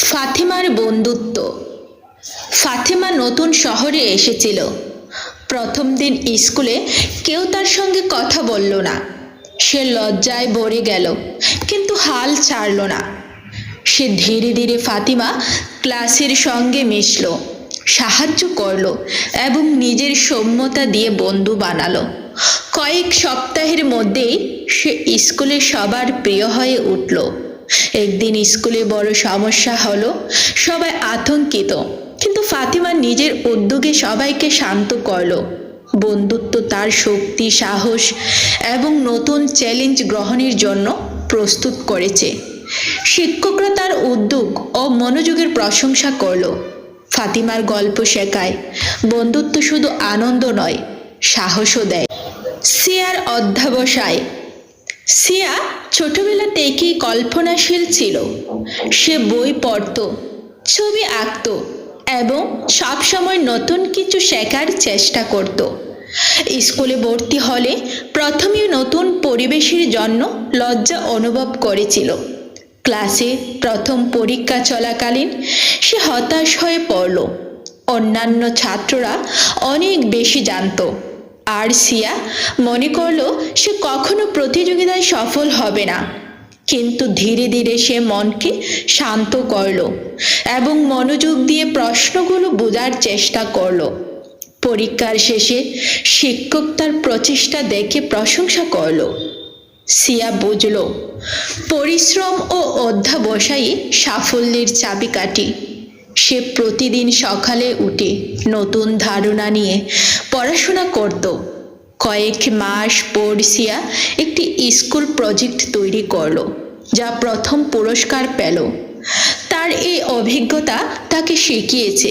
ফাতিমার বন্ধুত্ব। ফাতিমা নতুন শহরে এসেছিল। প্রথম দিন স্কুলে কেউ তার সঙ্গে কথা বলল না। সে লজ্জায় ভরে গেল, কিন্তু হাল ছাড়ল না। সে ধীরে ধীরে ফাতিমা ক্লাসের সঙ্গে মিশল, সাহায্য করলো এবং নিজের সৌম্যতা দিয়ে বন্ধু বানালো। কয়েক সপ্তাহের মধ্যেই সে স্কুলে সবার প্রিয় হয়ে উঠল। একদিন স্কুলে বড় সমস্যা হলো, সবাই আতঙ্কিত, কিন্তু ফাতিমা নিজের উদ্যোগে সবাইকে শান্ত করলো। বন্ধুত্ব তার শক্তি, সাহস এবং নতুন চ্যালেঞ্জ গ্রহণের জন্য প্রস্তুত করেছে। শিক্ষকরা তার উদ্যোগ ও মনোযোগের প্রশংসা করলো। ফাতিমার গল্প শেখায় বন্ধুত্ব শুধু আনন্দ নয়, সাহসও দেয়। সিয়ার অধ্যবসায়। সিয়া ছোটবেলা থেকেই কল্পনাশীল ছিল। সে বই পড়ত, ছবি আঁকত এবং সবসময় নতুন কিছু শেখার চেষ্টা করত। স্কুলে ভর্তি হলে প্রথমে নতুন পরিবেশের জন্য লজ্জা অনুভব করেছিল। ক্লাসে প্রথম পরীক্ষা চলাকালীন সে হতাশ হয়ে পড়ল। অন্যান্য ছাত্ররা অনেক বেশি জানত, আর সিয়া মনে করল সে কখনো প্রতিযোগিতায় সফল হবে না। কিন্তু ধীরে ধীরে সে মনকে শান্ত করল এবং মনোযোগ দিয়ে প্রশ্নগুলো বোঝার চেষ্টা করল। পরীক্ষার শেষে শিক্ষক তার প্রচেষ্টা দেখে প্রশংসা করল। সিয়া বুঝল পরিশ্রম ও অধ্যবসায়ই সাফল্যের চাবিকাঠি। সে প্রতিদিন সকালে উঠে নতুন ধারণা নিয়ে পড়াশোনা করত। কয়েক মাস পর সিয়া একটি স্কুল প্রজেক্ট তৈরি করলো, যা প্রথম পুরস্কার পেল। তার এই অভিজ্ঞতা তাকে শিখিয়েছে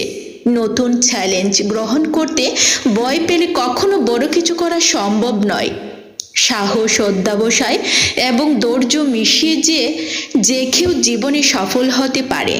নতুন চ্যালেঞ্জ গ্রহণ করতে ভয় পেলে কখনো বড় কিছু করা সম্ভব নয়। সাহস, অধ্যবসায় এবং ধৈর্য মিশিয়ে যে কেউ জীবনে সফল হতে পারে।